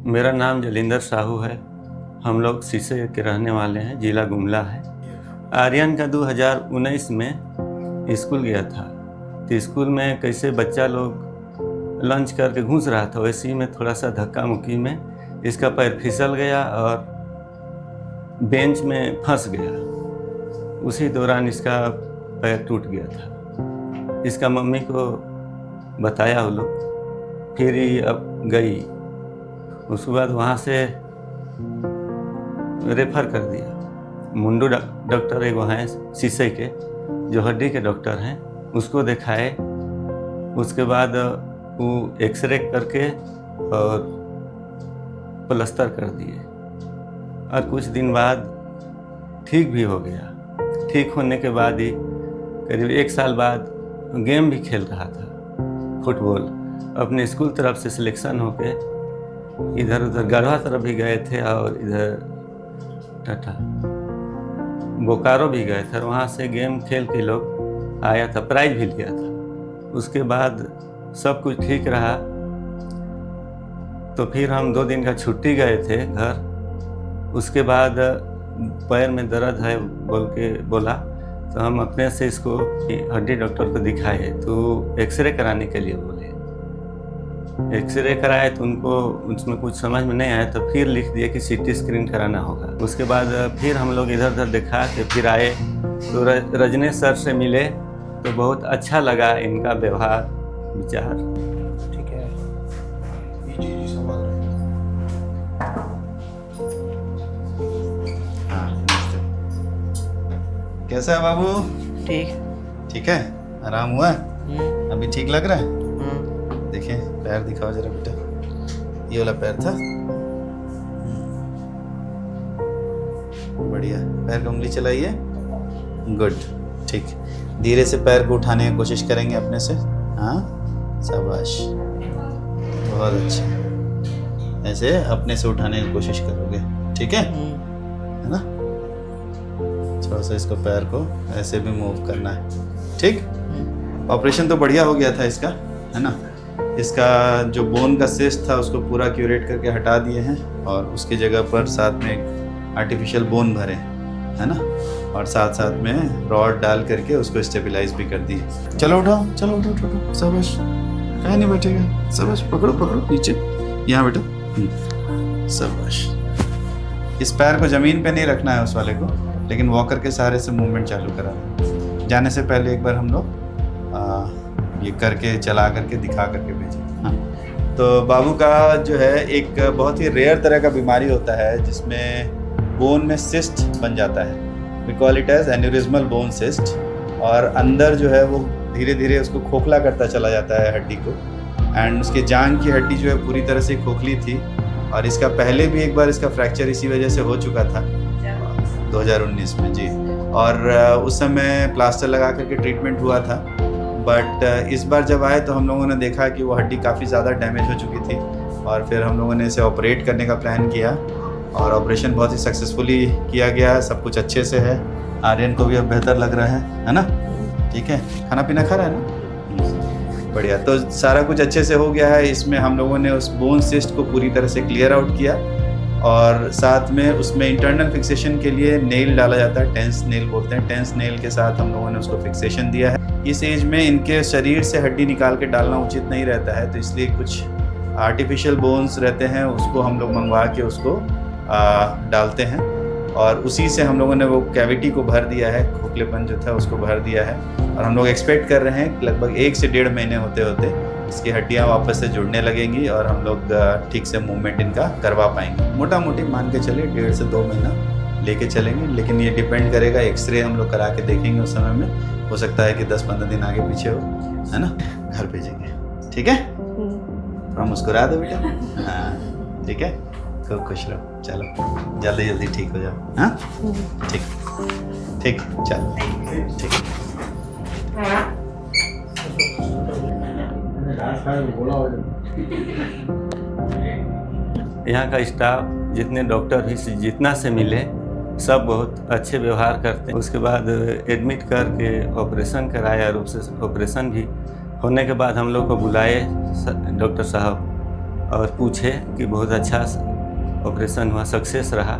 मेरा नाम जलिंदर साहू है। हम लोग शीशे के रहने वाले हैं, जिला गुमला है। आर्यन का 2019 में स्कूल गया था, तो स्कूल में कैसे बच्चा लोग लंच करके घुस रहा था, वैसे ही में थोड़ा सा धक्का मुक्की में इसका पैर फिसल गया और बेंच में फंस गया। उसी दौरान इसका पैर टूट गया था। इसका मम्मी को बताया वो लोग, फिर ही अब गई। उसके बाद वहाँ से रेफ़र कर दिया। मुंडू डॉक्टर एक वहाँ हैं शीशे के, जो हड्डी के डॉक्टर हैं, उसको दिखाए। उसके बाद वो एक्सरे करके और प्लास्टर कर दिए और कुछ दिन बाद ठीक भी हो गया। ठीक होने के बाद ही करीब 1 साल बाद गेम भी खेल रहा था, फुटबॉल। अपने स्कूल तरफ से सिलेक्शन होके इधर उधर गढ़वा तरफ भी गए थे और इधर टाटा बोकारो भी गए थे। वहाँ से गेम खेल के लोग आया था, प्राइज भी लिया था। उसके बाद सब कुछ ठीक रहा, तो फिर हम 2 दिन का छुट्टी गए थे घर। उसके बाद पैर में दर्द है बोला, तो हम अपने से इसको हड्डी डॉक्टर को दिखाए, तो एक्सरे कराने के लिए बोले। एक्सरे कराए तो उनको उसमें कुछ समझ में नहीं आया, तो फिर लिख दिया कि सीटी स्कैन कराना होगा। उसके बाद फिर हम लोग इधर उधर दिखा के फिर आए, तो रजनीश सर से मिले, तो बहुत अच्छा लगा इनका व्यवहार विचार। ठीक है, जी संभाल रहे हैं। हाँ, कैसा है बाबू? ठीक है, आराम हुआ? अभी ठीक लग रहा है? देखिए पैर दिखाओ जरा बेटा, ये वाला पैर था। बढ़िया, पैर को उंगली चलाइए। गुड, ठीक। धीरे से पैर को उठाने की कोशिश करेंगे अपने से। हाँ, शाबाश, बहुत अच्छा। ऐसे अपने से उठाने की कोशिश करोगे, ठीक है ना? थोड़ा सा इसको पैर को ऐसे भी मूव करना है, ठीक। ऑपरेशन तो बढ़िया हो गया था इसका, है ना? इसका जो बोन का सिस्ट था उसको पूरा क्यूरेट करके हटा दिए हैं और उसकी जगह पर साथ में एक आर्टिफिशियल बोन भरे, है ना? और साथ साथ में रॉड डाल करके उसको स्टेबलाइज भी कर दिए। चलो उठाओ, चलो उठो, शाबाश। कहीं नहीं बैठेगा, शाबाश। पकड़ो नीचे, यहाँ बैठो, शाबाश। इस पैर को ज़मीन पे नहीं रखना है उस वाले को, लेकिन वॉकर के सहारे से मूवमेंट चालू करा। जाने से पहले एक बार हम लोग ये करके चला करके दिखा करके भेजे। हाँ, तो बाबू का जो है एक बहुत ही रेयर तरह का बीमारी होता है जिसमें बोन में सिस्ट बन जाता है। We call it as aneurysmal bone cyst. और अंदर जो है वो धीरे धीरे उसको खोखला करता चला जाता है हड्डी को। एंड उसके जांघ की हड्डी जो है पूरी तरह से खोखली थी। और इसका पहले भी एक बार इसका फ्रैक्चर इसी वजह से हो चुका था 2019 में, जी। और उस समय प्लास्टर लगा करके ट्रीटमेंट हुआ था। बट इस बार जब आए तो हम लोगों ने देखा कि वो हड्डी काफ़ी ज़्यादा डैमेज हो चुकी थी और फिर हम लोगों ने इसे ऑपरेट करने का प्लान किया और ऑपरेशन बहुत ही सक्सेसफुली किया गया। सब कुछ अच्छे से है। आर्यन को भी अब बेहतर लग रहा है ना? ठीक है, खाना पीना खा रहा है ना? बढ़िया, तो सारा कुछ अच्छे से हो गया है। इसमें हम लोगों ने उस बोन सिस्ट को पूरी तरह से क्लियर आउट किया और साथ में उसमें इंटरनल फिक्सेशन के लिए नेल डाला जाता है, टेंस नेल बोलते हैं। टेंस नेल के साथ हम लोगों ने उसको फिक्सेशन दिया है। इस एज में इनके शरीर से हड्डी निकाल के डालना उचित नहीं रहता है, तो इसलिए कुछ आर्टिफिशियल बोन्स रहते हैं, उसको हम लोग मंगवा के उसको डालते हैं और उसी से हम लोगों ने वो कैविटी को भर दिया है, खोखलेपन जो था उसको भर दिया है। और हम लोग एक्सपेक्ट कर रहे हैं लगभग 1 से 1.5 महीने होते होते इसकी हड्डियाँ वापस से जुड़ने लगेंगी और हम लोग ठीक से मूवमेंट इनका करवा पाएंगे। मोटा मोटी मान के चले 1.5 से 2 महीना लेके चलेंगे, लेकिन ये डिपेंड करेगा। एक्सरे हम लोग करा के देखेंगे उस समय में, हो सकता है कि 10-15 दिन आगे पीछे हो, है ना? घर भेजेंगे, ठीक है? थोड़ा मुस्कुरा दो बेटा। हाँ, ठीक है, खूब खुश रहो। चलो जल्दी जल्दी ठीक हो जाओ। हाँ, ठीक, चलो ठीक। यहाँ का स्टाफ जितने डॉक्टर भी जितना से मिले सब बहुत अच्छे व्यवहार करते हैं। उसके बाद एडमिट करके ऑपरेशन कराया और ऑपरेशन भी होने के बाद हम लोग को बुलाए डॉक्टर साहब और पूछे कि बहुत अच्छा ऑपरेशन हुआ, सक्सेस रहा।